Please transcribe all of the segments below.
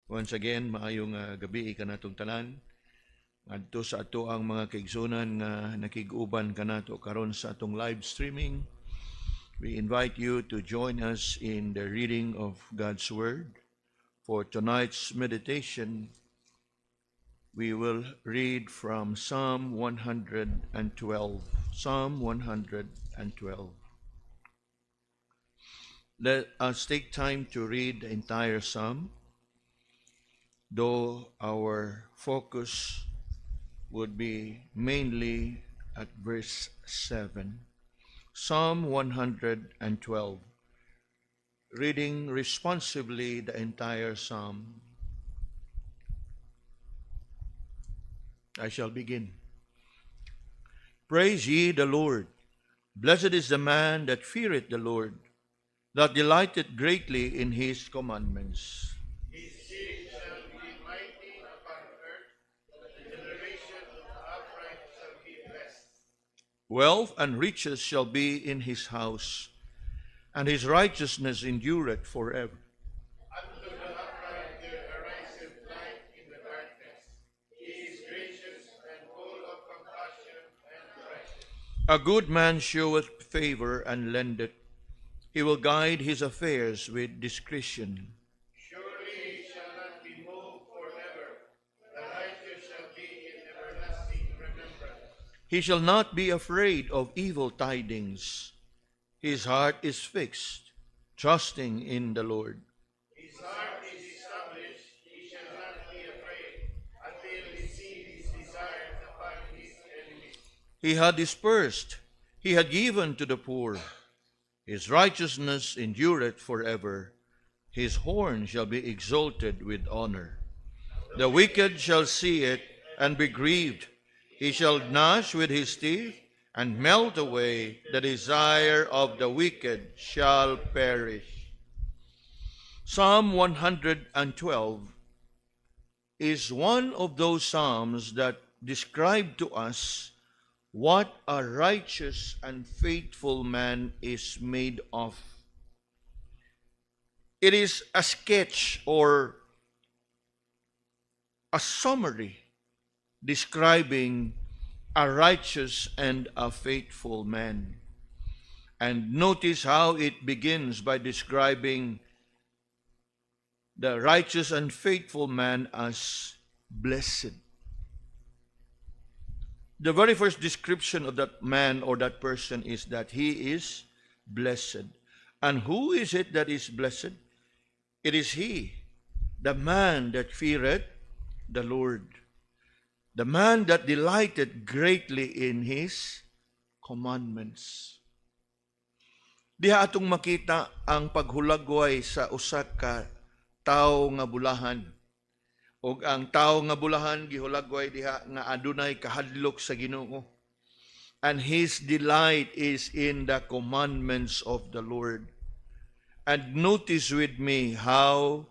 Once again, maayong gabi kanatong tanan. Ngadto sa ato ang mga kaigsunan nga nakig-uban kanato karon sa atong live streaming. We invite you to join us in the reading of God's Word. For tonight's meditation, we will read from Psalm 112. Psalm 112. Let us take time to read the entire psalm, though our focus would be mainly at verse 7. Psalm 112. Reading responsively the entire psalm. I shall begin. Praise ye the Lord. Blessed is the man that feareth the Lord, that delighteth greatly in his commandments. His seed shall be mighty upon earth, the generation of the upright shall be blessed. Wealth and riches shall be in his house, and his righteousness endureth forever. Unto the upright there ariseth light in the darkness. He is gracious and full of compassion and righteousness. A good man showeth favor and lendeth. He will guide his affairs with discretion. Surely he shall not be moved forever. The righteous shall be in everlasting remembrance. He shall not be afraid of evil tidings. His heart is fixed, trusting in the Lord. His heart is established, he shall not be afraid, until he see his desire upon his enemies. He had dispersed, he had given to the poor. His righteousness endureth forever. His horn shall be exalted with honor. The wicked shall see it and be grieved. He shall gnash with his teeth and melt away. The desire of the wicked shall perish. Psalm 112 is one of those psalms that describe to us what a righteous and faithful man is made of. It is a sketch or a summary describing a righteous and a faithful man. And notice how it begins by describing the righteous and faithful man as blessed. The very first description of that man or that person is that he is blessed. And who is it that is blessed? It is he, the man that feareth the Lord, the man that delighted greatly in his commandments. Diha atong makita ang paghulagway sa usa ka tawo nga bulahan. Og ang tawo nga bulahan gihulagway diha nga adunay kahadlok sa Ginoo. And his delight is in the commandments of the Lord. And notice with me how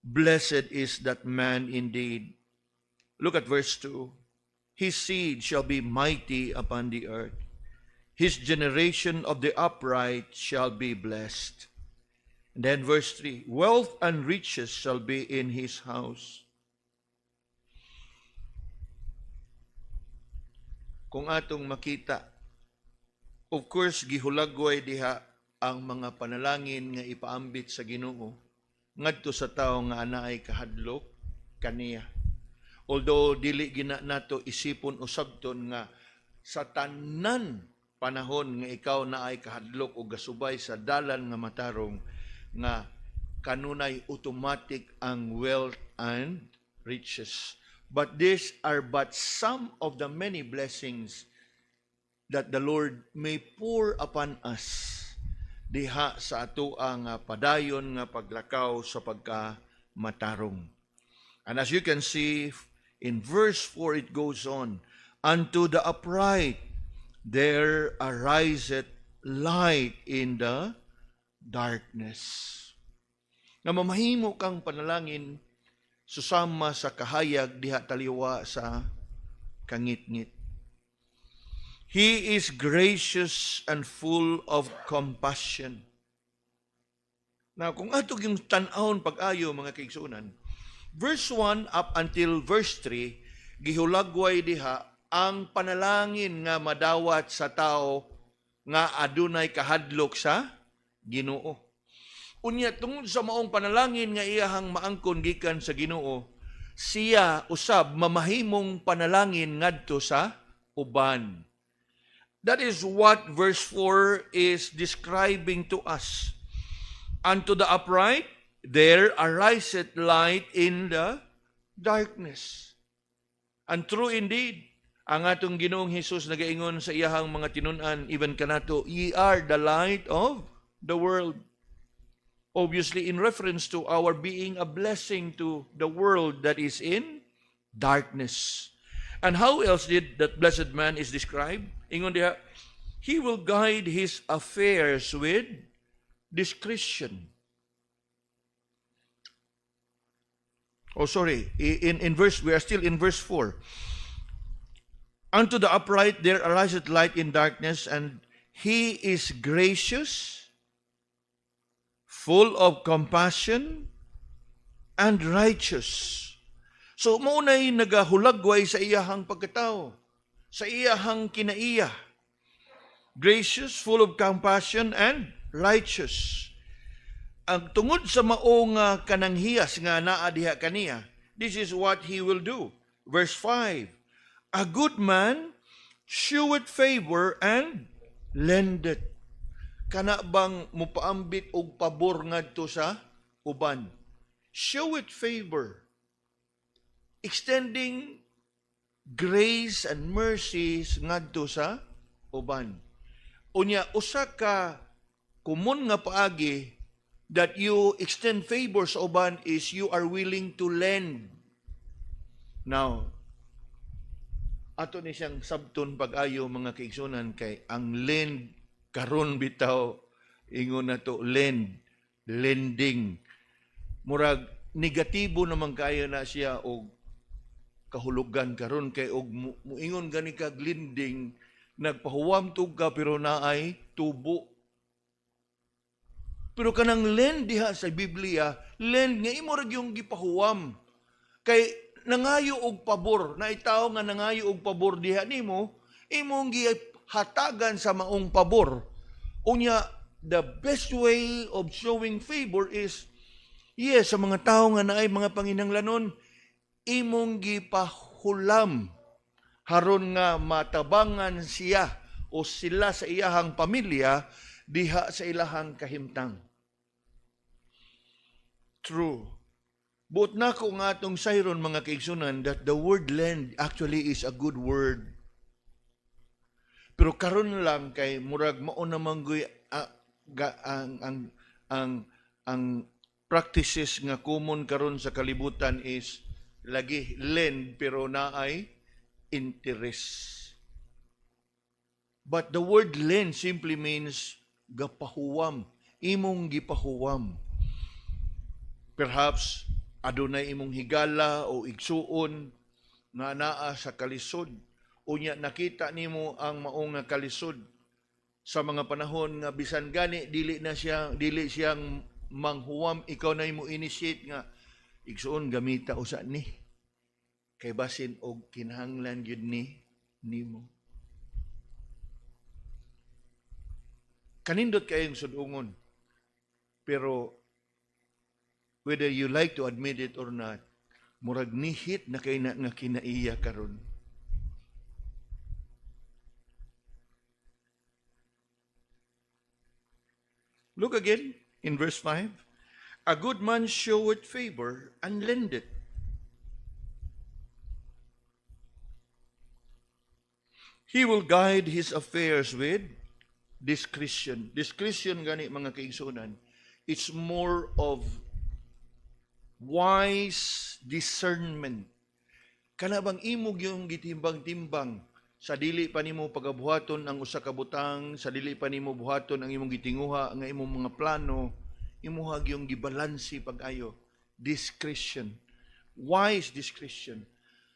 blessed is that man indeed. Look at verse 2. His seed shall be mighty upon the earth. His generation of the upright shall be blessed. And then verse 3, wealth and riches shall be in his house. Kung atong makita, of course, gihulagway diha ang mga panalangin nga ipaambit sa Ginoo ngadto sa tawo nga anaay kahadlok kaniya. Although dili gina nato isipon usabton nga sa tanan panahon nga ikaw naay kahadlok o gasubay sa dalan nga matarong, nga kanunay automatic ang wealth and riches. But these are but some of the many blessings that the Lord may pour upon us diha sa ato ang padayon nga paglakaw sa pagkamatarong. And as you can see in verse 4 it goes on, unto the upright there ariseth light in the darkness. Nga mamahimo kang panalangin susama sa kahayag diha taliwa sa kangit-ngit. He is gracious and full of compassion. Now, kung atog yung tan-awon pag-ayo mga kaigsunan, verse 1 up until verse 3, gihulagway diha ang panalangin nga madawat sa tao nga adunay kahadlok sa Ginoo. Unya tungod sa maong panalangin nga iyahang maangkon gikan sa Ginoo, siya usab mamahimong panalangin ngadto sa uban. That is what verse 4 is describing to us. Unto the upright, there ariseth light in the darkness. And true indeed, ang atong Ginoong Hesus nagaingon sa iyahang mga tinun-an, even kanato, ye are the light of the world. Obviously, in reference to our being a blessing to the world that is in darkness. And how else did that blessed man is described? Ingon diha, he will guide his affairs with discretion. Oh, sorry. In verse, we are still in verse 4. Unto the upright there ariseth light in darkness, and he is gracious, full of compassion, and righteous. So, maunay nagahulagway sa iyahang pagkatao, sa iyahang kinaiya. Gracious, full of compassion, and righteous. Ang tungod sa maong kananghiyas nga naa diha kaniya, this is what he will do. Verse 5, a good man sheweth favor and lendeth. Kana bang mupaambit og pabor ngadto sa uban? Sheweth favor. Extending grace and mercies ngadto sa uban. Unya, usa ka kumun nga paagi that you extend favor sa uban is you are willing to lend. Now, ato ni siyang sabton pag-ayo mga kaigsunan kay ang lend karon bitaw ingon na to lend, lending. Murag negatibo naman kayo na siya og kahulugan karon kay og muingon gani kag lending, nagpahuwam tug ka pero naay tubo. Pero kanang lend diha sa Biblia, lend nga imo ra gyung gipahuwam. Kay nangayo og pabor, na itaw nga nangayo og pabor diha nimo, imong gihatagan sa maong pabor. Unya, the best way of showing favor is, yes, sa mga tao nga naay mga panginahanglanon, imong gipahulam haron nga matabangan siya o sila sa iyahang pamilya diha sa ilahang kahimtang. True. But nako nga atong sayron mga kaigsunan that the word lend actually is a good word. Pero karon lang kay murag mao namang ang practices nga common karon sa kalibutan is lagi lend pero naay interest. But the word lend simply means gapahuwam, imong gipahuwam. Perhaps adunay imong higala o igsuon nga naa sa kalisod. Unya nakita nimo ang maong nga kalisod sa mga panahon nga bisan gani dili siyang manghuwam, ikaw na imo initiate nga igsuon gamita usa ni kay basin og kinahanglan gyud nimo. Kanindot kayong sudungon. Pero whether you like to admit it or not, murag nihit na kay na nga kinaiya karon. Look again in verse 5. A good man showeth favor and lendeth. He will guide his affairs with discretion. Discretion gani mga kaigsunan. It's more of wise discernment. Kana bang imog yung gitimbang-timbang sa dili pa nimo pagabuhaton ang usa ka butang, sa dili pa nimo buhaton ang imong gitinguha nga imong mga plano, imuha yung gibalansi pag-ayo. Discretion. Wise discretion.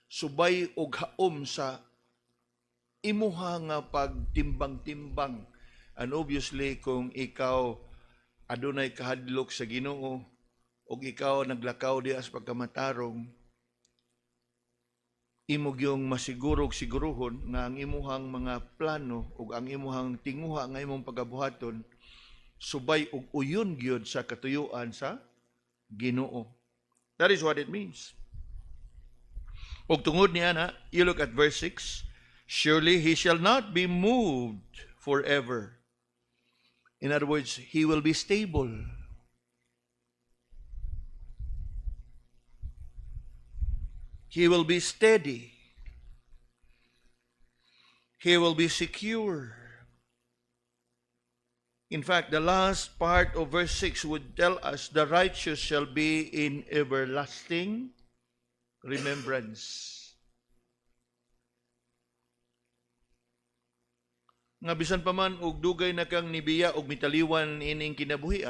Subay og haom sa imuha nga pagtimbang-timbang. And obviously, kung ikaw adunay kahadlok sa Ginoo ug ikaw naglakaw diha sa pagkamatarong, imog yung sigurohon nga ang imuhang mga plano ug ang imuhang tinguha nga imong pagabuhaton subay ug uyon gyud sa katuyuan sa Ginoo. That is what it means. Ug tungod niya na, you look at verse 6, surely he shall not be moved forever. In other words, he will be stable. He will be steady. He will be secure. In fact, the last part of verse 6 would tell us the righteous shall be in everlasting remembrance. Nga bisan pa man og dugay na kang nibiya og mitaliwan ining kinabuhi,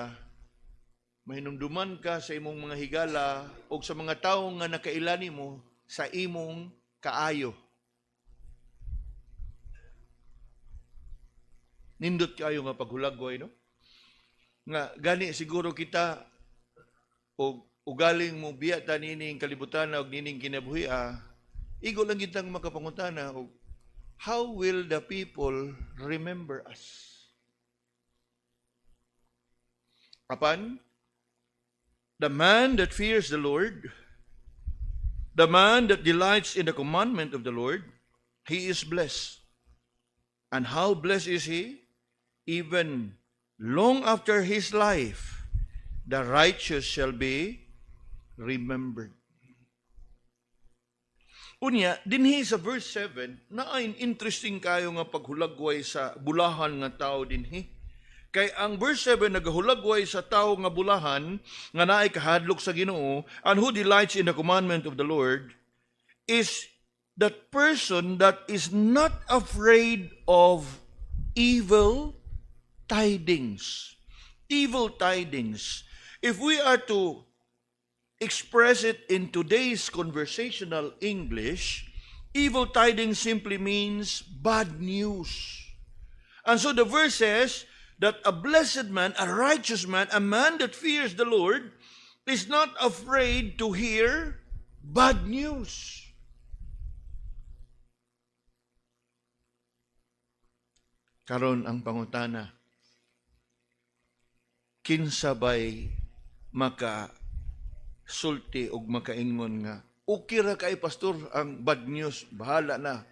mahinumduman ka sa imong mga higala o sa mga tao nga nakailani mo sa imong kaayo. Nindot kayo nga paghulagway, no? Nga gani siguro kita o ugaling mo biyatan nining kalibutan og nining kinabuhi, igo lang kitang makapangutana og how will the people remember us? Apan, the man that fears the Lord, the man that delights in the commandment of the Lord, he is blessed. And how blessed is he? Even long after his life, the righteous shall be remembered. Unya, dinhi sa verse 7, naain interesting kayo nga paghulagway sa bulahan nga tao dinhi. Kay ang verse 7 nagahulagway sa tao nga bulahan nga naay kahadlok sa Ginoo, and who delights in the commandment of the Lord, is that person that is not afraid of evil tidings. Evil tidings. If we are to express it in today's conversational English, evil tidings simply means bad news. And so the verse says that a blessed man, a righteous man, a man that fears the Lord, is not afraid to hear bad news. Karon ang pangutana, kinsa bay sulti og makaingon nga okay ra kay pastor ang bad news, bahala na,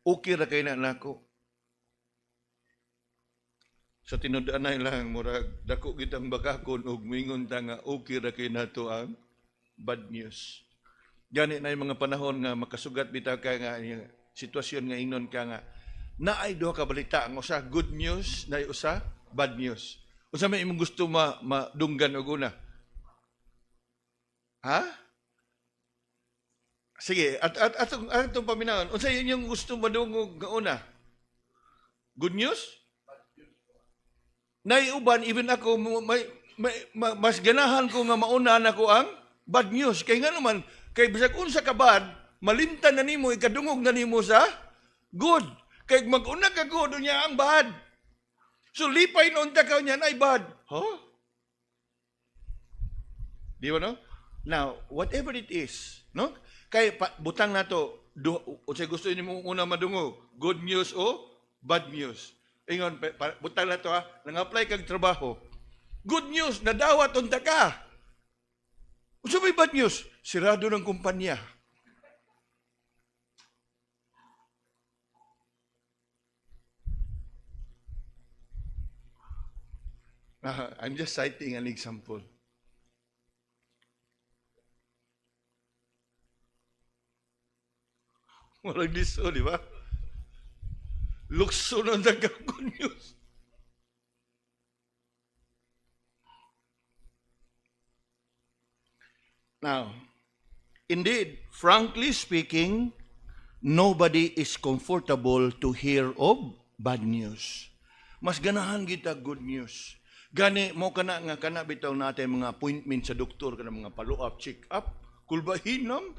okay ra kay na nako. Sa tinud-anay lang murag dako gitang bagakon og mingon ta nga okay ra kay nato ang bad news. Gani na yung mga panahon nga makasugat bitaw ka nga sitwasyon nga ingnon ka nga naay duha ka balita, ang usa good news, naay usa bad news. Unsa may imong gusto madunggan og una? Ha? Sige, atong paminawon. Unsa yung gusto madungog nga una? Good news? Naiuban, even ako, mas ganahan ko nga mauna na ko ang bad news. Kaya nga naman, kay bisag unsa ka bad, malimtan na nimo, ikadungog na nimo sa good. Kaya mag-una ka good, niya ang bad. So lipay noon ta ka niya ay bad. Huh? Di ba no? Now, whatever it is, no? Kay butang nato, unsay gusto nimo una madungog, good news o bad news. Ingon butang nato nang-apply kag trabaho. Good news, nadawat unta ka. Unsa may bad news? Sirado ng kumpanya. I'm just citing an example. Walang diso, di ba? Lukso ng good news. Now, indeed, frankly speaking, nobody is comfortable to hear of bad news. Mas ganahan kita good news. Gani mo kana nga kana bitaw natin mga appointment sa doktor, kana mga follow-up, check-up, kulbahinam.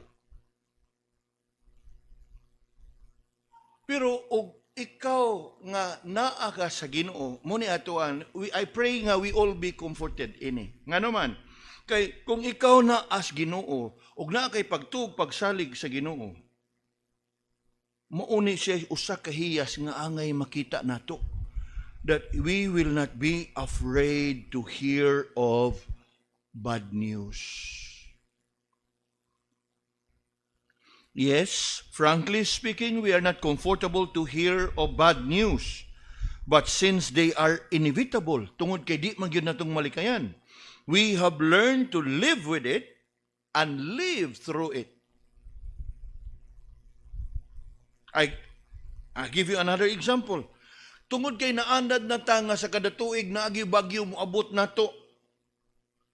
Pero og ikaw nga naa ka sa Ginoo, mo ni atuan, I pray nga we all be comforted ini. Nga naman, kay kung ikaw na as Ginoo, ug naa kay pagtuog pagsalig sa Ginoo, mauni siya usa ka hiyas nga angay makita nato, that we will not be afraid to hear of bad news. Yes, frankly speaking, we are not comfortable to hear of bad news. But since they are inevitable, tungod kay di man gyud natong malikayan, we have learned to live with it and live through it. I give you another example. Tungod kay naandad na ta nga sa kada tuig na agi bagyo moabot nato.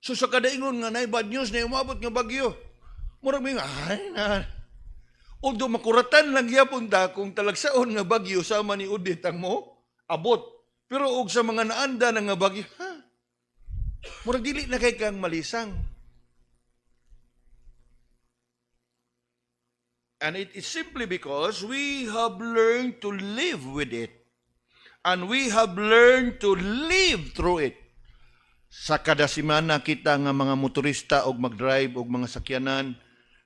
So sa kada ingon nga nay bad news na moabot nga bagyo. Murag mi ay na. Although makuratan lang gyapon ta kung talagsaon nga bagyo sama ni Udit ang mo abot. Pero og sa mga naanda na nga bagyo, murag dili na kay kang malisang. And it is simply because we have learned to live with it. And we have learned to live through it. Sa kada semana kita nga mga motorista og mag-drive og mga sakyanan,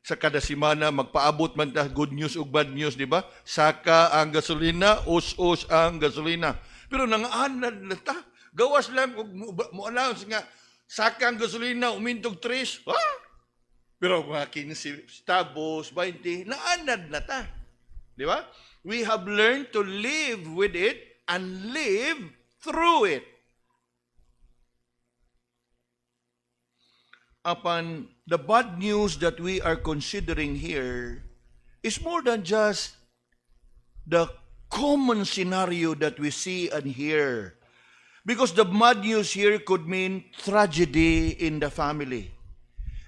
sa kada semana magpaabot man ta good news ug bad news, di ba? Saka ang gasolina, us-us ang gasolina. Pero nangaanad na ta. Gawas lang og mo announce nga saka ang gasolina umintog 3. Pero mga 15 centavos, 20, naanad na ta. Di ba? We have learned to live with it and live through it. Upon the bad news that we are considering here is more than just the common scenario that we see and hear. Because the bad news here could mean tragedy in the family.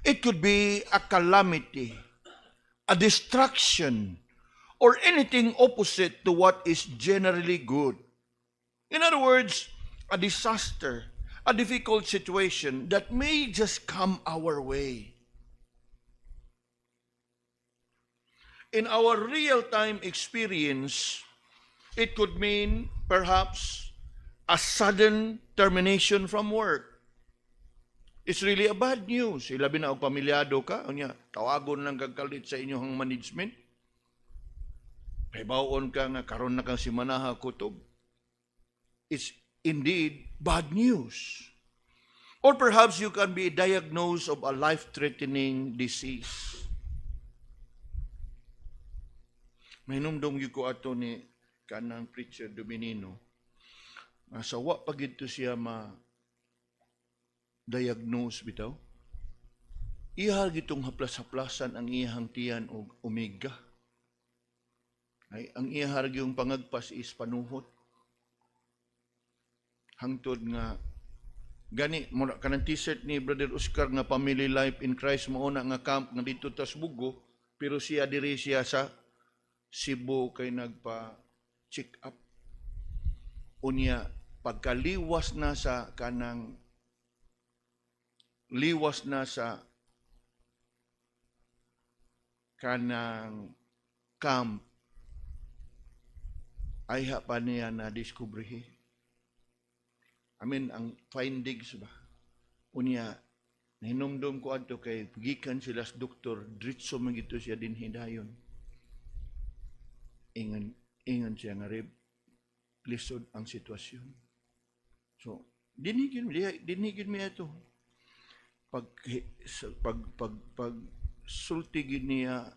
It could be a calamity, a destruction, or anything opposite to what is generally good. In other words, a disaster, a difficult situation that may just come our way. In our real-time experience, it could mean perhaps a sudden termination from work. It's really a bad news. Ilabi na og pamilyado ka, unya tawagon lang kagkalit sa inyong management. Pahibaon ka nga karon na kang simanaha kutob. It's indeed bad news. Or perhaps you can be diagnosed of a life-threatening disease. May numdum gyud ko ato ni kanang preacher Dominino. Masawa pa gid to siya diagnose bitaw. Iha gitong haplas-haplasan ang iyang tiyan og omega. Ay ang iha yung pangagpas is panuhot. Hangtod nga gani mura kanang t-shirt ni Brother Oscar nga Family Life in Christ mao na nga camp nga dito ta sa Bugo, pero siya diri siya sa Cebu kay nagpa-check up. Unya pagkaliwas na sa kanang liwas na sa kanang camp ay pa niya na diskubrihi. Ang findings ba? Unya nahinumdum ko adto kay gikan sila sa doktor, diretso man gito siya din hidayon. Ingon siya nga lisod ang sitwasyon. So, dinigin mi ito. Pag sultigin niya,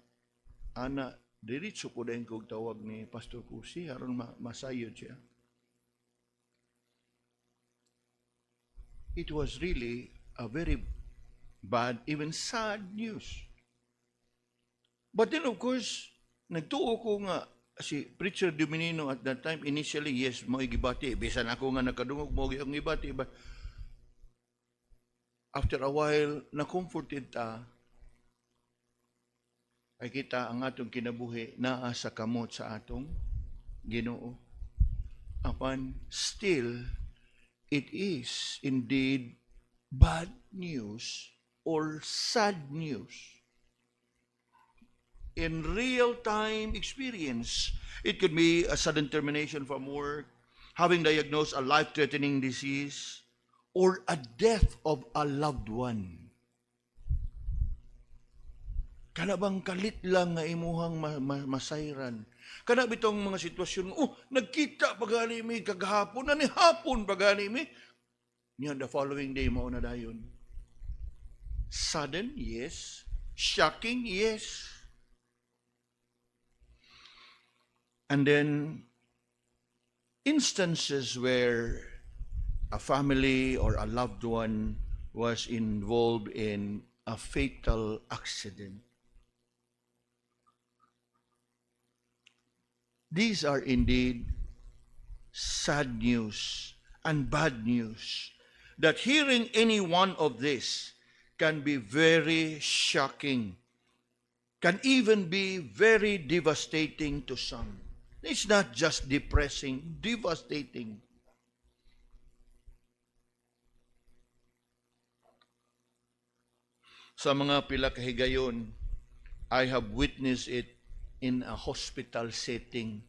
ana, diretso ko dahil kong tawag ni Pastor Kusi, haron masayod siya. It was really a very bad, even sad news. But then of course, nagtuo ko nga, si Preacher Dominino at that time, initially, yes, mo igibati. Bisan ako nga nakadungog, mo ang ibati. But after a while, na-comforted ta, ay kita ang atong kinabuhi naa sa kamot sa atong Ginoo. Apan, still, it is indeed bad news or sad news. in real-time experience. It could be a sudden termination from work, having diagnosed a life-threatening disease, or a death of a loved one. Kana bang kalit lang nga imuhang masayran? Kana bitong mga sitwasyon, nagkita pagani mi kagahapon, na ni hapon pagani mi. Niya, the following day, mauna dayon. Sudden, yes. Shocking, yes. And then, instances where a family or a loved one was involved in a fatal accident. These are indeed sad news and bad news, that hearing any one of this can be very shocking, can even be very devastating to some. It's not just depressing, devastating. Sa mga pila kahigayon, I have witnessed it in a hospital setting,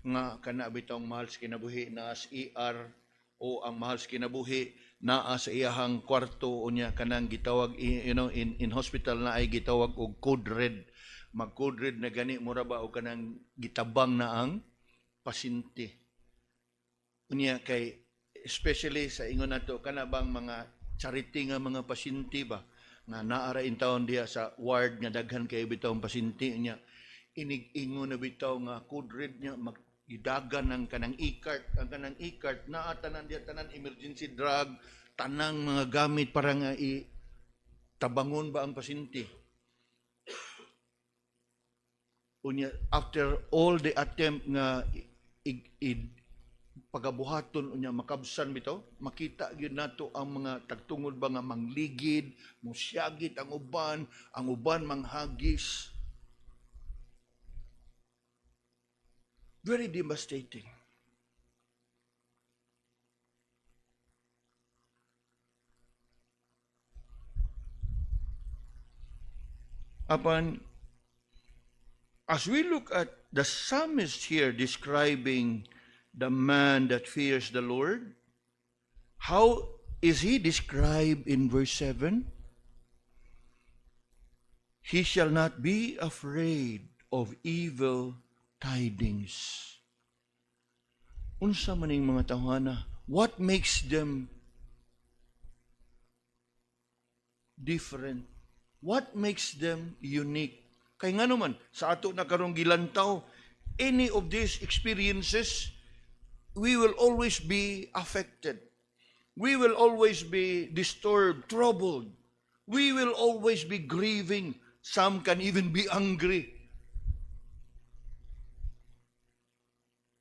nga kana bitong mahal sa kinabuhi na sa ER, o ang mahal sa kinabuhi naa sa iyahang kwarto, unya kanang gitawag in hospital na ay gitawag og code red. Mag code red na gani mura ba o kanang gitabang na ang pasyente. Unya kay especially sa ingon nato kana bang mga charity nga mga pasyente ba nga naara in taon diha sa ward nga daghan kay bitawng pasyente niya, inig-ingon na bitaw nga code red niya, magidagan ang kanang e-cart. Ang kanang e-cart naa tanan diha, tanan emergency drug, tanang mga gamit para nga tabangon ba ang pasyente. Unya, after all the attempt nga pagabuhaton unya makabsan bitaw, makita gyud nato ang mga tagtungod ba nga mangligid, musyagit ang uban manghagis. Very devastating. As we look at the psalmist here describing the man that fears the Lord, how is he described in verse 7? He shall not be afraid of evil tidings. Unsa maning mga tawhana? What makes them different? What makes them unique? Kay nga naman, sa ato na karong gilantaw, any of these experiences, we will always be affected. We will always be disturbed, troubled. We will always be grieving. Some can even be angry.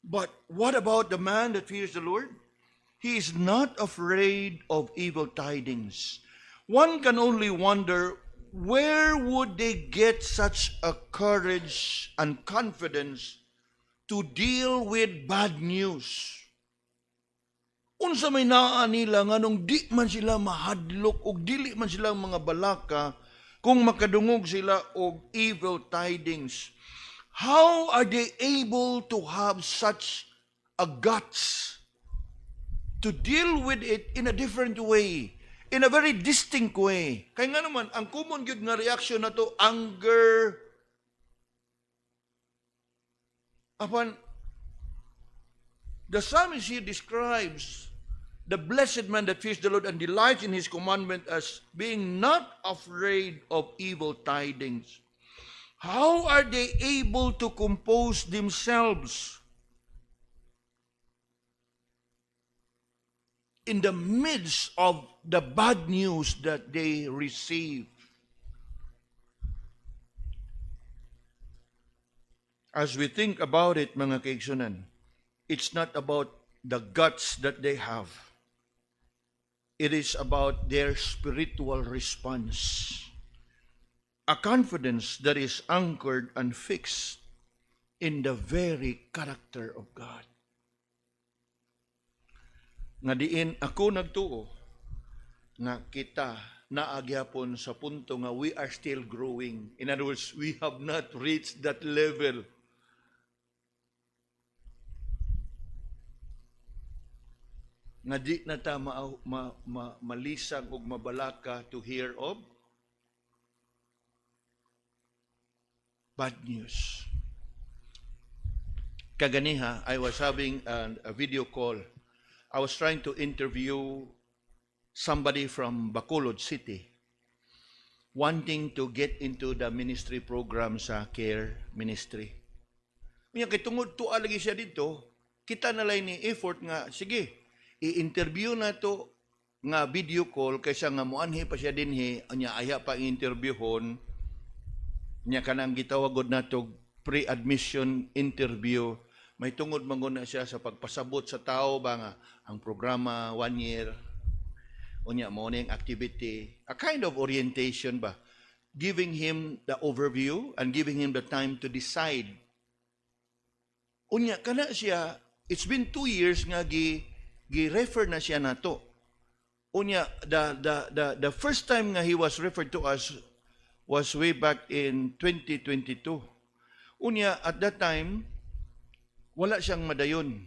But what about the man that fears the Lord? He is not afraid of evil tidings. One can only wonder, where would they get such a courage and confidence to deal with bad news? Unsa may naa nila nga nung di man sila mahadlok o dili man silang mga balaka kung makadungog sila og evil tidings? How are they able to have such a guts to deal with it in a different way, in a very distinct way? Kaya nga naman, ang common good nga reaction na to, anger. The psalmist here describes the blessed man that fears the Lord and delights in His commandment as being not afraid of evil tidings. How are they able to compose themselves in the midst of the bad news that they receive? As we think about it, mga kaigsunan, it's not about the guts that they have. It is about their spiritual response. A confidence that is anchored and fixed in the very character of God. Nga diin ako nagtuo nga kita naagyapon sa punto nga we are still growing. In other words, we have not reached that level. Nga di na ta malisang ug mabalaka to hear of bad news. Kaganiha, I was having a video call. I was trying to interview somebody from Bacolod City wanting to get into the ministry program sa care ministry. Kaya kay tungod tuwa lagi siya dito, kita na lang ni effort nga, sige, i-interview na to nga video call kaysa nga muanhi pa siya dinhi, anya aya pa interviewhon, nya kanang gitawagod na to pre-admission interview, may tungod manguna siya sa pagpasabot sa tao ba nga ang programa 1 year, unya morning activity, a kind of orientation ba, giving him the overview and giving him the time to decide. Unya kana siya, it's been 2 years nga gi-refer na siya nato. Unya the first time nga he was referred to us was way back in 2022. Unya at that time wala siyang madayon.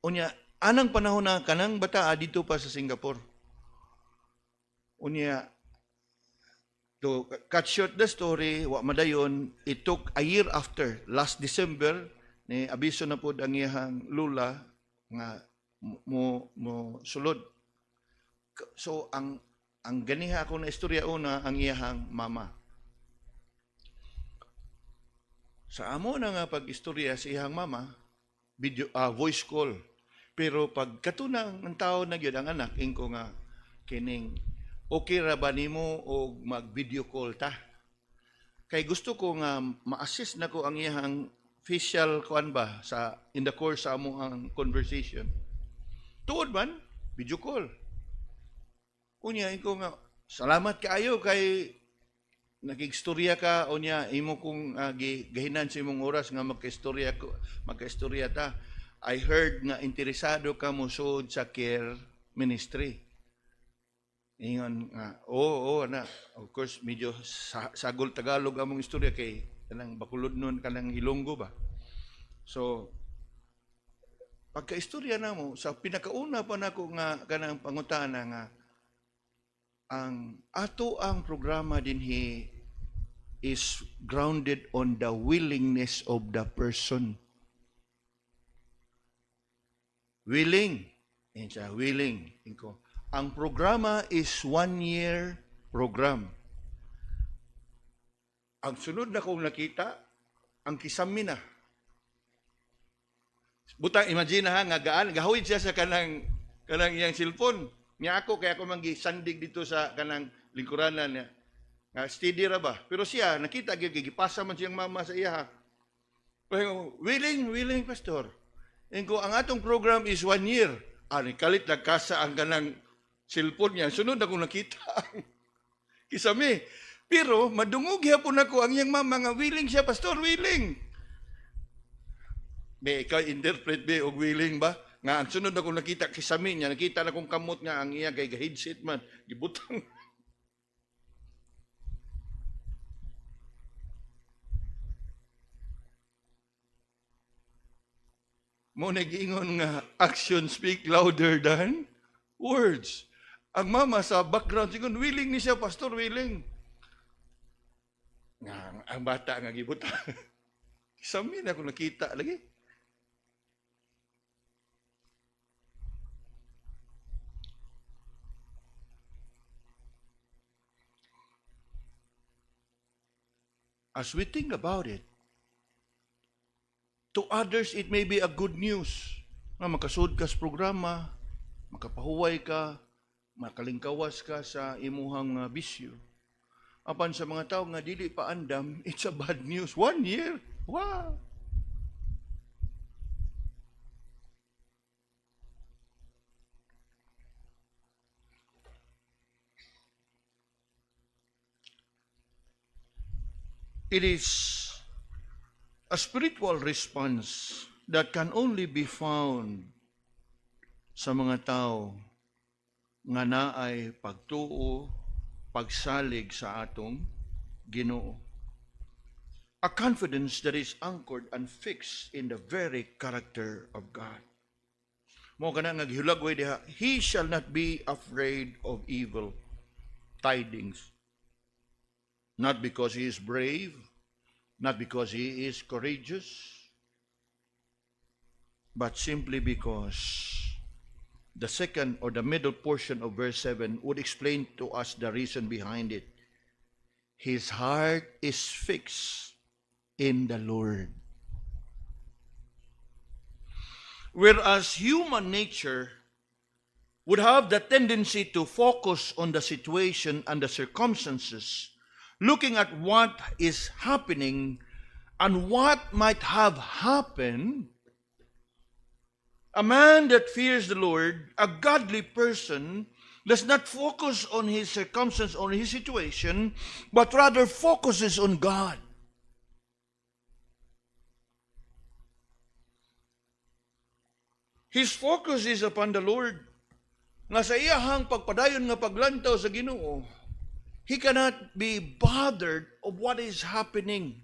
Unya anang panahon na kanang bata dito pa sa Singapore. Unya to cut short the story, wa madayon, it took a year after, last December, ni abiso na pod ang iyang lula nga mo sulod. So ang ganiha ako na istorya una ang iyang mama. Sa amo na nga pag-istorya sa iyang mama, video voice call. Pero pag katunang ang tao na gyud ang anak, ingko nga kining okay ra ba nimo og mag-video call ta? Kay gusto ko nga ma-assist nako ang iyang facial kuan ba sa in the course sa amo ang conversation. Tuod man, video call. Unya ko nga salamat kaayo kay nakigstorya ka unya imo kong gahinan sa imong oras nga magkaistorya ta. I heard nga interesado ka mo sud sa care ministry. Ingon nga, oo na. Of course, medyo sagol Tagalog among istorya kay kanang Bacolod nun, kanang Ilonggo ba. So, pagka-istorya na mo, sa pinakauna pa nako nga kanang pangutana nga, ang ato ang programa dinhi is grounded on the willingness of the person. Willing. Yan siya, willing. Ang programa is 1 year program. Ang sunod na kong nakita, ang kisami na. Butang, imagine ha, nga gahawid siya sa kanang iyang cellphone. Niya ako, kaya ako manggisandig dito sa kanang lingkuranan niya. Nga, steady ra ba? Pero siya, nakita, gigipasa man siyang mama sa iya. Willing, pastor. Ang atong program is 1 year. Kalit nagkasa ang kanang cellphone niya. Sunod na kong nakita ang kisami. Pero madungog hapon ako ang iyang mama nga willing siya, pastor, willing. May ikaw interpret ba og willing ba? Nga ang sunod na kong nakita kisami niya, nakita na kong kamot nga ang iya kay headset man, gibutang. Mo nag-ingon nga action speak louder than words. Ang mama sa background sigon willing ni siya, pastor, willing. Nga ang bata nga gibutang. Kisami na ako nakita lagi. As we think about it, to others, it may be a good news na makasud ka sa programa, makapahuway ka, makalingkawas ka sa imuhang bisyo. Apan sa mga tao nga dili pa andam, it's a bad news. 1 year? Wow! It is a spiritual response that can only be found sa mga tao nga naay pagtuo, pagsalig sa atong Ginoo. A confidence that is anchored and fixed in the very character of God. Mo kana nga gihulagway diha, he shall not be afraid of evil tidings. Not because he is brave, not because he is courageous, but simply because the second or the middle portion of verse 7 would explain to us the reason behind it. His heart is fixed in the Lord. Whereas human nature would have the tendency to focus on the situation and the circumstances, looking at what is happening and what might have happened, a man that fears the Lord, a godly person, does not focus on his circumstance, on his situation, but rather focuses on God. His focus is upon the Lord. Nga sa iyahang pagpadayon nga paglantaw sa Ginoo, he cannot be bothered of what is happening.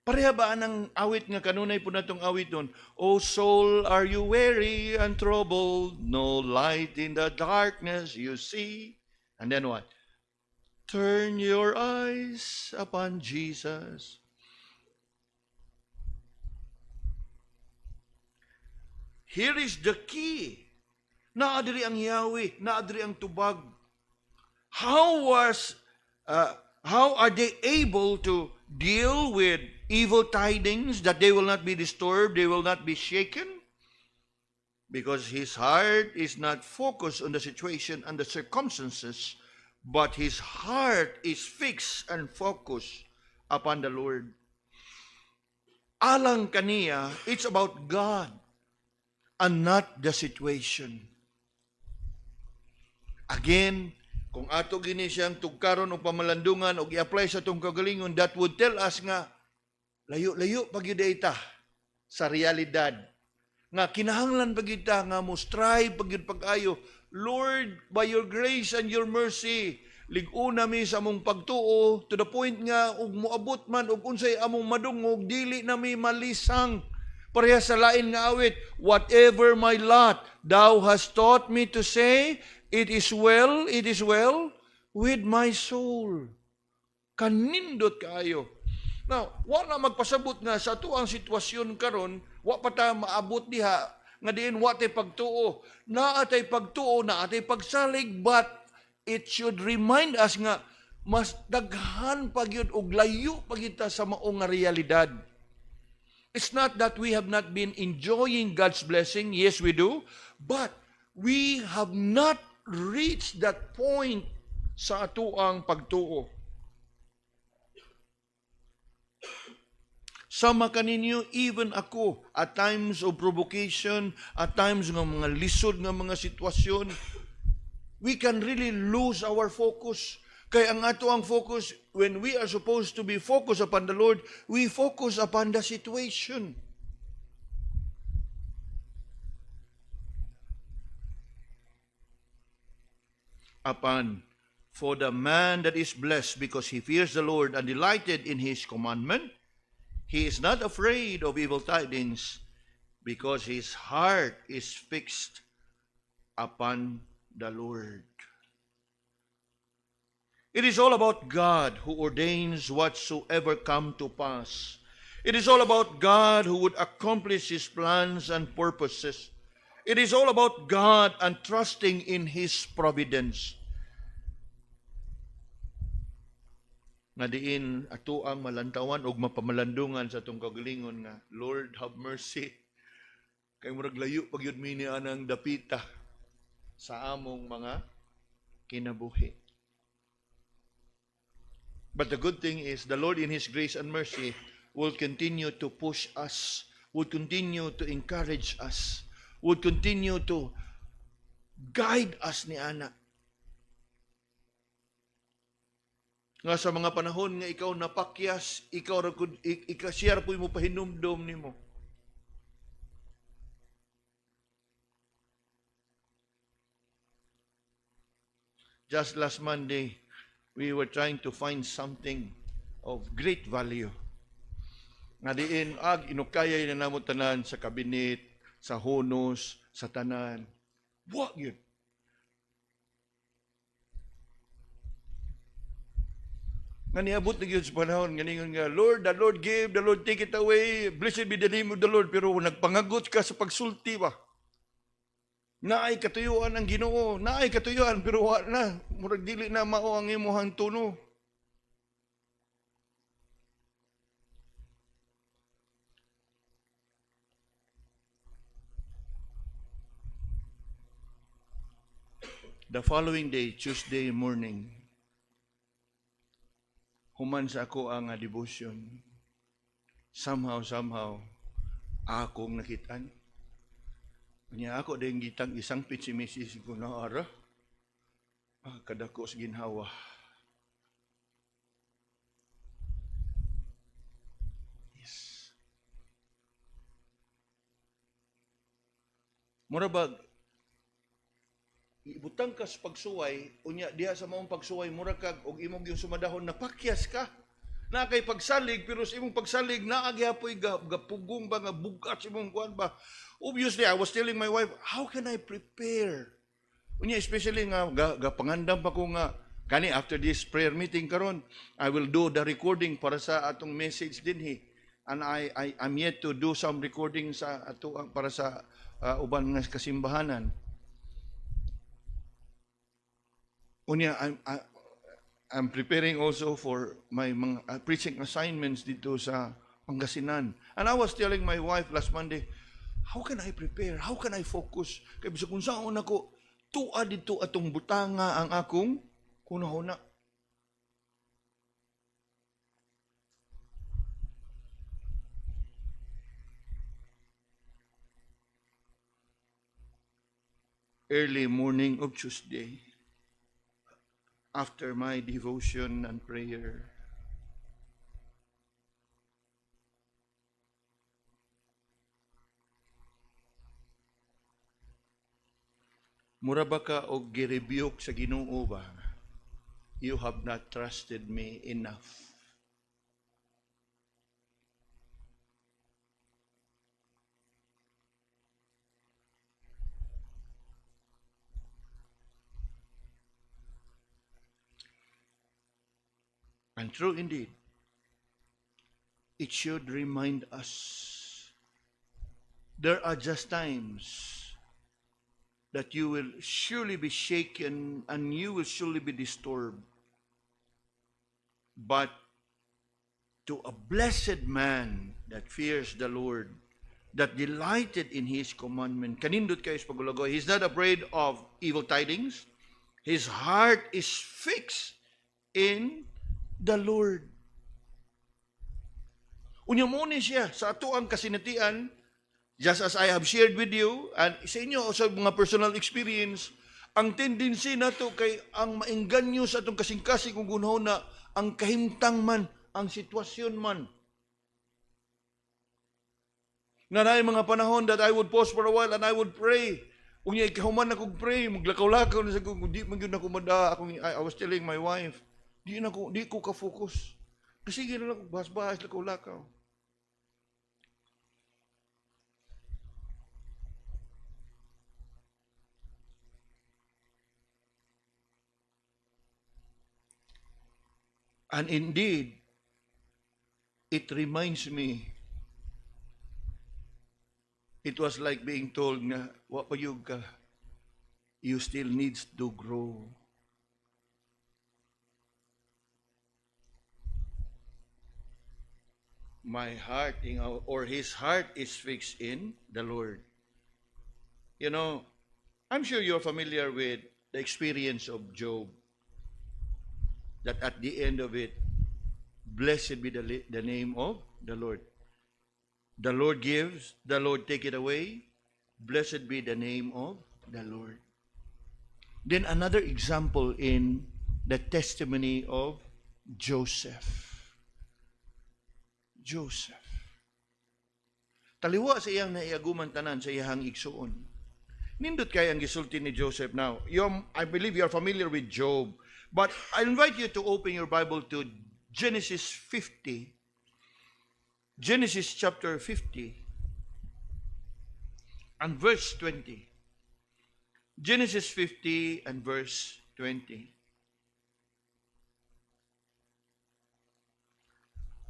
Pareha ba ang awit nga kanunay po natong awit nun? O soul, are you weary and troubled? No light in the darkness you see. And then what? Turn your eyes upon Jesus. Here is the key. Naadiri ang Yahweh, naadiri ang tubag. How are they able to deal with evil tidings that they will not be disturbed, they will not be shaken? Because his heart is not focused on the situation and the circumstances, but his heart is fixed and focused upon the Lord. Alang kaniya, it's about God and not the situation. Again, kung ato gini siyang tugkaron o pamalandungan o i-apply sa itong kagalingon, that would tell us nga, layo-layo pagyuda sa realidad. Nga kinahanglan pagyuda nga mo strive pagyud pag-ayo. Lord, by your grace and your mercy, lig-una mi sa among pagtuo to the point nga ug moabot man ug unsay among madungog dili na mi malisang. Pareha sa lain nga awit, whatever my lot thou hast taught me to say, it is well with my soul. Kanindot kaayo. Now, wala magpasabot nga sa ato ang sitwasyon karon, wa pa ta maabot diha nga diin wa tay pagtuo. Naatay pagtuo, naatay pagsalig, but it should remind us nga mas daghan pagyud og layo pagyud sa maong nga realidad. It's not that we have not been enjoying God's blessing. Yes, we do. But we have not reached that point sa atuang pagtuo. Sama kaninyo, even ako, at times of provocation, at times ng mga lisod ng mga sitwasyon, we can really lose our focus. Kaya ang ato ang focus, when we are supposed to be focused upon the Lord, we focus upon the situation. For the man that is blessed because he fears the Lord and delighted in his commandment, he is not afraid of evil tidings because his heart is fixed upon the Lord. It is all about God who ordains whatsoever come to pass. It is all about God who would accomplish his plans and purposes. It is all about God and trusting in his providence. Nga diin ato ang malantawan o mapamalandungan sa itong kagalingon nga, Lord, have mercy. Kay murag layo pagyud mi ni anang dapita sa among mga kinabuhi. But the good thing is, the Lord in his grace and mercy will continue to push us, will continue to encourage us, will continue to guide us ni Ana. Nga sa mga panahon nga ikaw napakyas, ikaw ikasiyar po mo pahinumdom nimo. just last Monday, we were trying to find something of great value. Nga diin, inukayay na namo tanan sa kabinet, sa honos, sa tanan. Wa yun. Nga niabot na yun sa panahon, nga Lord, the Lord give, the Lord take it away, blessed be the name of the Lord, pero nagpangagot ka sa pagsulti ba? Naay katuyuan ang Ginoo, naay katuyuan, pero wa na, murag dili na mao ang imuhang tuno. The following day, Tuesday morning, human sa ako ang devotion. Somehow, akong nakitaan. Kanya ako din gitang isang pitsimisis ko na ara. Kadako sa ginhawa. Yes. Murabag, ibutang ka sa pagsuway, unya diha sa maong pagsuway, murakag, og imong yung sumadahon, napakyas ka. Na kay pagsalig, pero sa imong pagsalig, naagyapoy gapugong ba, nga bugat sa imong kuan ba. Obviously, I was telling my wife, how can I prepare? Unya, especially nga, gapangandam pa ko nga, kani after this prayer meeting karon, I will do the recording para sa atong message din And I'm yet to do some recording sa ato para sa uban nga kasimbahanan. Unya, I'm preparing also for my mga preaching assignments dito sa Pangasinan. And I was telling my wife last Monday, how can I prepare? How can I focus? Kaya bisa kung saan ako, tuwa dito atong butanga ang akong kunahuna. Early morning of Tuesday, after my devotion and prayer, mura ba ka og girebuke sa Ginoo ba? You have not trusted me enough. And true indeed, it should remind us there are just times that you will surely be shaken and you will surely be disturbed. But to a blessed man that fears the Lord, that delighted in His commandment, kanindot kayo sa pagulagoy, he's not afraid of evil tidings. His heart is fixed in the Lord. Unya mo ni siya sa ato ang kasinatian, just as I have shared with you, and sa inyo sa mga personal experience, ang tendency nato kay ang maengganyo sa atong kasing-kasing kung gunahon na ang kahimtang man, ang sitwasyon man. Nanay mga panahon that I would pause for a while and I would pray. Unya ikahuman akong pray, maglakaw-lakaw na sa kung di man gyud ako mada. I was telling my wife, di ko ka-focus. Kasi gina lang, bahas-bahas, lakaw-lakaw. And indeed, it reminds me, it was like being told na, wa pa yung ka, you still needs to grow. My heart, or his heart is fixed in the Lord. You know, I'm sure you're familiar with the experience of Job. That at the end of it, blessed be the name of the Lord. The Lord gives, the Lord take it away. Blessed be the name of the Lord. Then another example in the testimony of Joseph. Taliwa sa iyang naiaguman tanan sa iyang igsuon. Nindot kay ang gisulti ni Joseph. Now, I believe you are familiar with Job. But I invite you to open your Bible to Genesis 50. Genesis chapter 50 and verse 20. Genesis 50 and verse 20.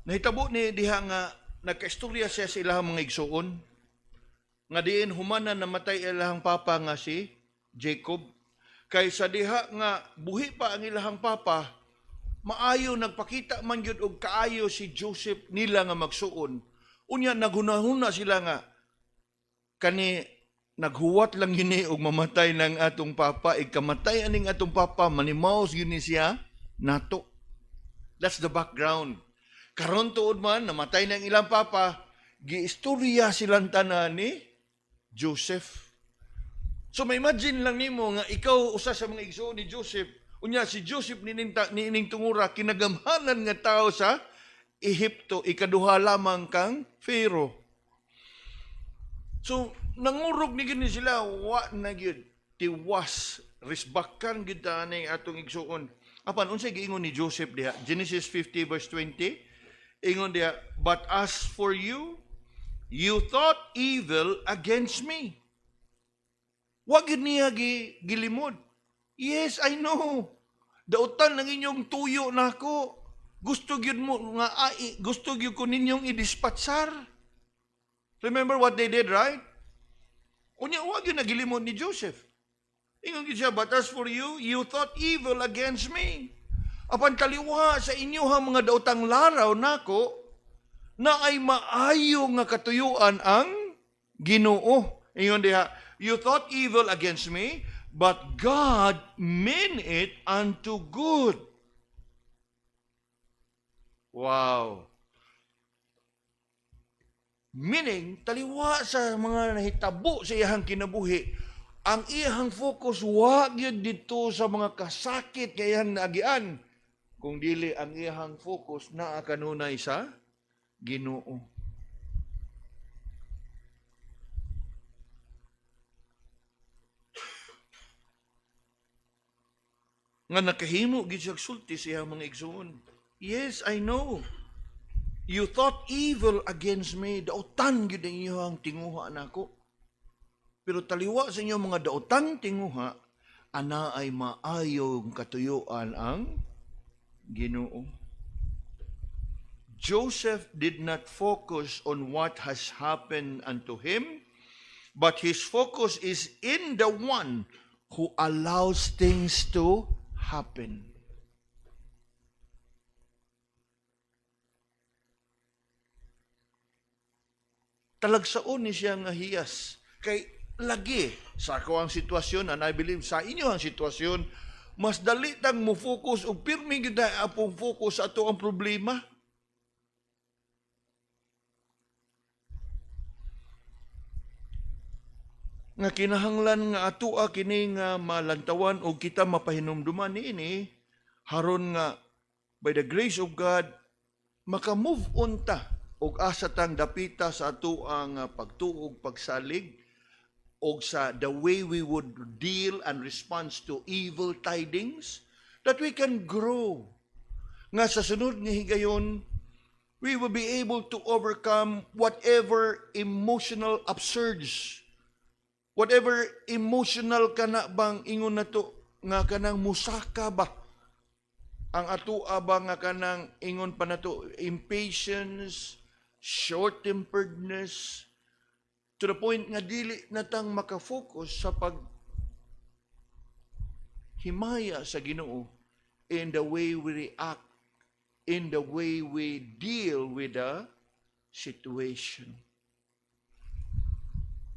Nahitabo ni diha nga nagkaistorya siya sa ilahang mga igsuon nga diin humana namatay ilahang papa nga si Jacob. Kay sa diha nga buhi pa ang ilahang papa, maayo nagpakita man gyud og kaayo si Joseph nila nga magsuon. Unya naghunahuna sila nga kani naghuwat lang yun og mamatay ng atong papa, ikamatay aning atong papa, manimaos yun ni siya nato. That's the background. Karon tuod man namatay ng ilang papa, giistorya silang tanan ni Joseph. So may imagine lang nimo nga ikaw usa sa mga igsoon ni Joseph. Unya si Joseph nining tungura kinagamhanan nga tao sa Ehipto, ikaduha lamang kang Pharaoh. So nangurog ni gini sila wa na gyud tiwas risbakan gyud ani atong igsoon. Apan unsay giingon ni Joseph diha? Genesis 50 verse 20. Ingon diha, but as for you, you thought evil against me. Wa gyud niya gilimod. Yes, I know. Dautan ng inyong tuyo nako. Gusto gyud mo nga gusto gyud ko ninyong idispatsar. Remember what they did, right? Unya wa gyud nagilimod ni Joseph. Ingon gyud siya, but as for you, you thought evil against me. Apan taliwa sa inyohang mga daotang laraw nako na ay maayo nga katuyuan ang Ginoo. Ingon diha, you thought evil against me, but God meant it unto good. Wow. Meaning, taliwa sa mga nahitabo sa iyahang kinabuhi, ang iyahang focus wag yun dito sa mga kasakit kayang naagian, kung dili ang iyahang focus na kanunay sa Ginoo. Nga nakahimo gid siya sulti sa iyang mga igsoon. Yes, I know. You thought evil against me. Dautan gyud ang iyang tinguha nako. Pero taliwa sa inyo mga daotang tinguha, ana ay maayong katuyuan ang Ginoo. Joseph did not focus on what has happened unto him, but his focus is in the one who allows things to happen. Talagsaon ni siya nga hiyas. Kay lagi sa ako ang sitwasyon, and I believe sa inyo ang sitwasyon, mas dali tang mo focus o pirmi gyud apong focus ato ang problema. Nga kinahanglan nga atoa kini nga malantawan o kita mapahinumduman niini haron nga by the grace of God maka-move on ta og asa tang dapita sa ato ang pagtuog pagsalig og sa the way we would deal and respond to evil tidings, that we can grow. Nga sa sunod nga higayon, we will be able to overcome whatever emotional upsurge, whatever emotional kana bang ingon nato nga kanang musaka ba, ang atua ba nga kanang ingon pa nato impatience, short-temperedness, to the point nga dili natang makafocus sa paghimaya sa Ginoo in the way we react, in the way we deal with the situation.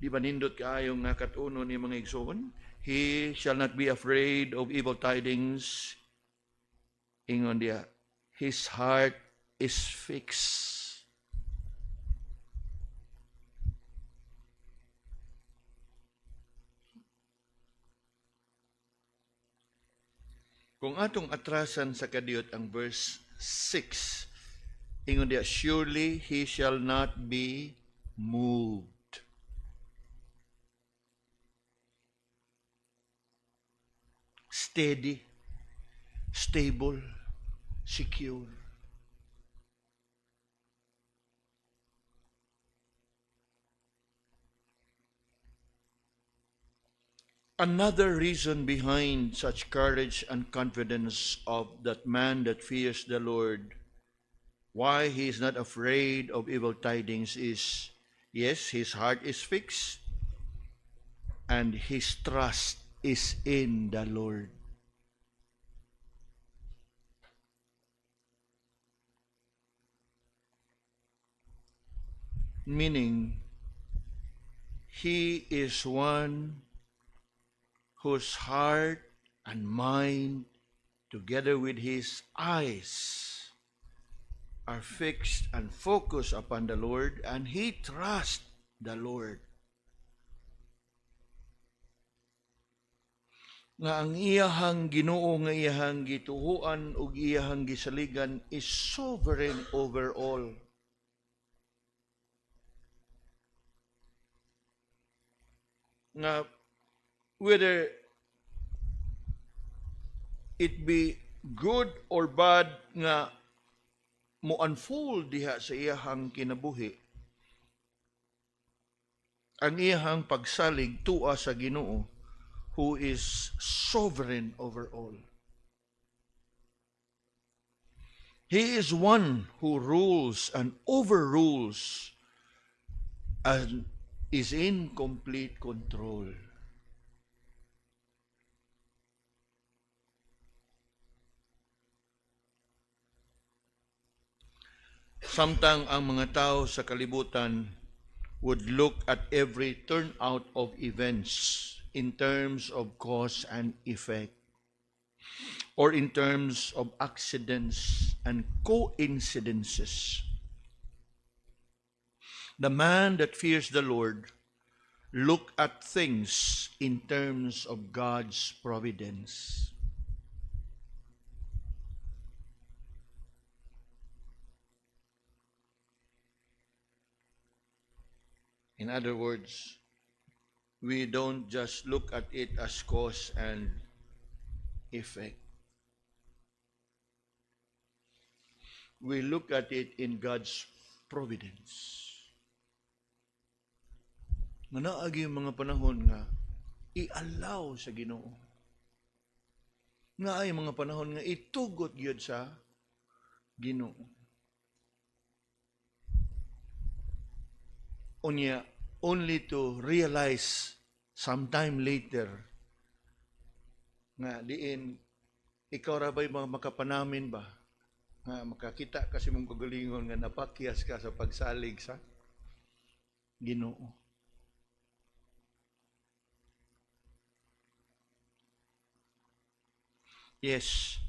Di ba nindot kaayo nga katuno ni mga igsoon? He shall not be afraid of evil tidings. Ingon diya, his heart is fixed. Kung atong atrasan sa kadiyot ang verse 6, ingon diya, surely he shall not be moved. steady, stable, secure. Another reason behind such courage and confidence of that man that fears the Lord, why he is not afraid of evil tidings, is yes, his heart is fixed and his trust is in the Lord. Meaning, he is one whose heart and mind, together with his eyes, are fixed and focused upon the Lord, and he trusts the Lord. Nga ang iyahang Ginoo nga iyahang gituhuan ug iyahang gisaligan is sovereign over all. Nga whether it be good or bad nga mo unfold diha sa iyahang kinabuhi, ang iyahang pagsalig tuwa sa Ginoo who is sovereign over all. He is one who rules and overrules and is in complete control. Samtang ang mga tao sa kalibutan would look at every turnout of events in terms of cause and effect, or in terms of accidents and coincidences, the man that fears the Lord look at things in terms of God's providence. In other words, we don't just look at it as cause and effect. We look at it in God's providence. Manaagi yung mga panahon nga i-allow sa Ginoo. Nga ay mga panahon nga itugot gyud sa Ginoo. Unya, only to realize sometime later nga diin ikaw ra ba'y mga makapanamin ba nga makakita kasi mong kagalingon nga napakyas ka sa pagsalig sa Ginoo. Yes,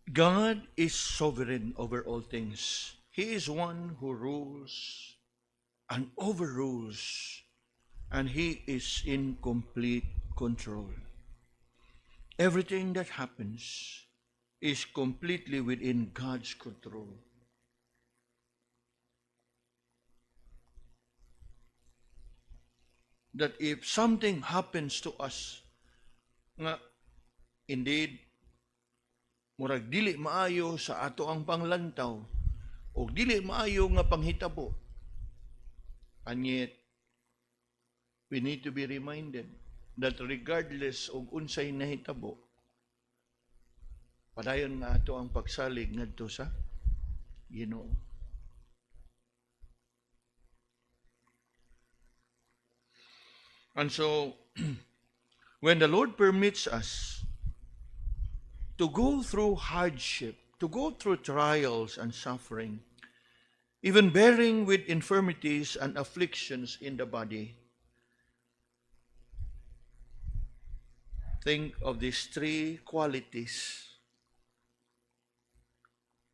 God is sovereign over all things. He is one who rules and overrules, and He is in complete control. Everything that happens is completely within God's control. That if something happens to us, nga indeed, murag dili maayo sa ato ang panglantaw, o dili maayo nga panghitabo. And yet, we need to be reminded that regardless og unsay nahitabo, padayon nga ato ang pagsalig ngadto sa Ginoo. And so, when the Lord permits us to go through hardship, to go through trials and suffering, even bearing with infirmities and afflictions in the body, think of these three qualities: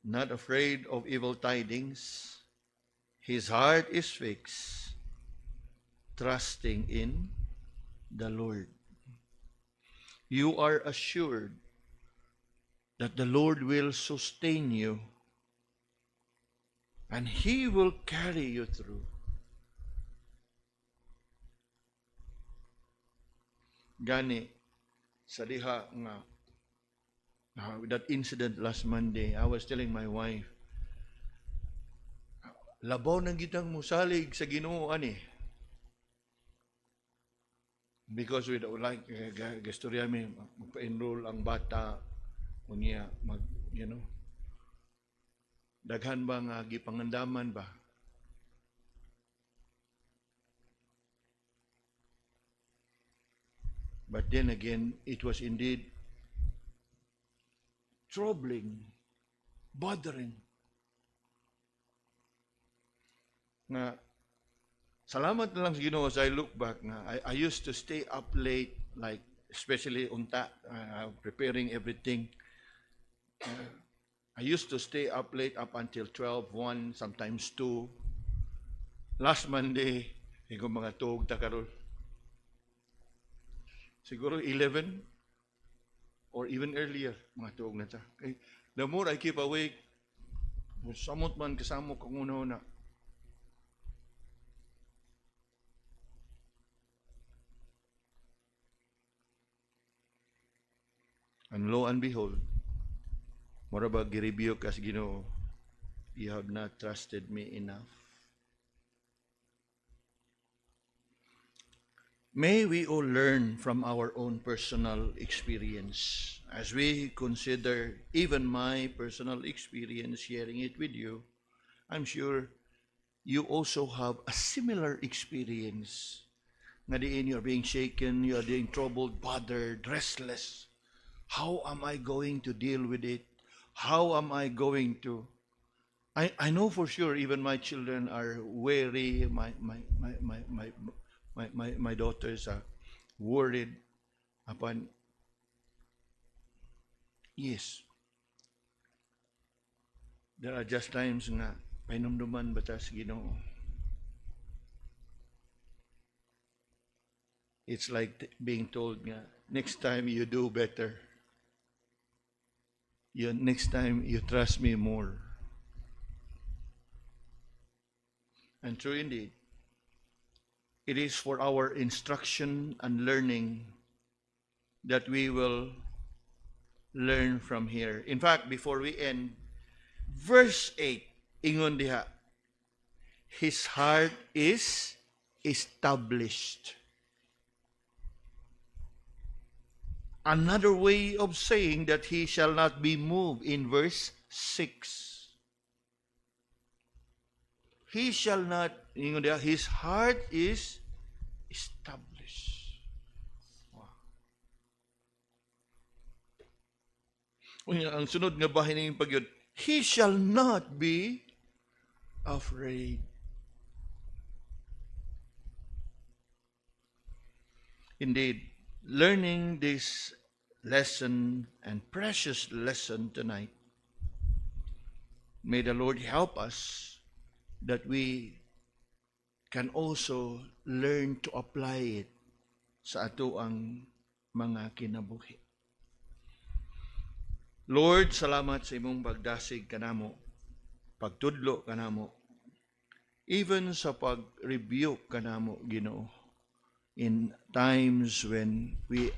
not afraid of evil tidings, his heart is fixed, trusting in the Lord. You are assured that the Lord will sustain you and He will carry you through. Gani, sa diha nga, with that incident last Monday, I was telling my wife, labaw ng gitang musalig sa Ginoo ani. Because we don't like, gastorya mi, magpa-enroll ang bata, unya, daghan ba nga gipangandaman ba? But then again, it was indeed troubling, bothering. Nga, salamat na lang sa Ginoo as I look back nga, I used to stay up late, like, especially unta, preparing everything. I used to stay up late up until 12, 1, sometimes 2. Last Monday, ikaw mga tuog ta karon. Siguro 11 or even earlier, mga tuog na ta. Okay. The more I keep awake, samot man kasamo kung una-una. And lo and behold, mura ba gireview kas Ginoo, you have not trusted me enough. May we all learn from our own personal experience. As we consider even my personal experience, sharing it with you, I'm sure you also have a similar experience. Nga diin you're being shaken, you're being troubled, bothered, restless. How am I going to deal with it? How am I going to? I know for sure even my children are wary. My daughters are worried upon. Yes. There are just times nga painumduman batas Ginoo. It's like being told nga, next time you do better. Next time you trust me more. And true indeed, it is for our instruction and learning that we will learn from here. In fact, before we end, verse 8, ingon diha, his heart is established. Another way of saying that he shall not be moved in verse 6. He shall not, his heart is established. Wow. Ang sunod nga bahin ng pagyod, he shall not be afraid. Indeed, learning this lesson and precious lesson tonight, may the Lord help us that we can also learn to apply it sa ato ang mga kinabuhi. Lord, salamat sa imong pagdasig kanamo, pagtudlo kanamo, even sa pag-rebuke kanamo, Ginoo, in times when we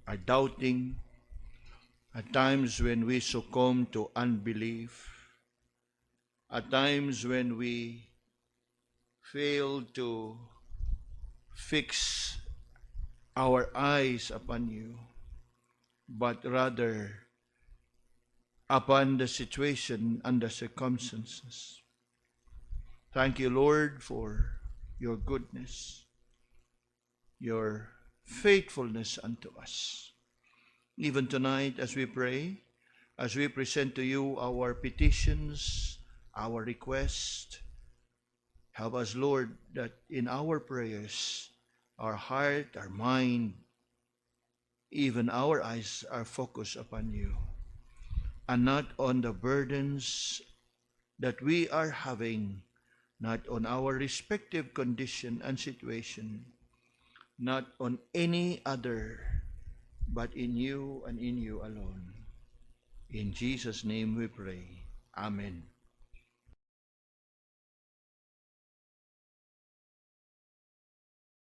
are doubting, at times when we succumb to unbelief, at times when we fail to fix our eyes upon you, but rather upon the situation and the circumstances. Thank you, Lord, for your goodness, your faithfulness unto us. Even tonight, as we pray, as we present to you our petitions, our requests, help us, Lord, that in our prayers, our heart, our mind, even our eyes are focused upon you, and not on the burdens that we are having, not on our respective condition and situation, not on any other, but in you and in you alone. In Jesus' name we pray. Amen.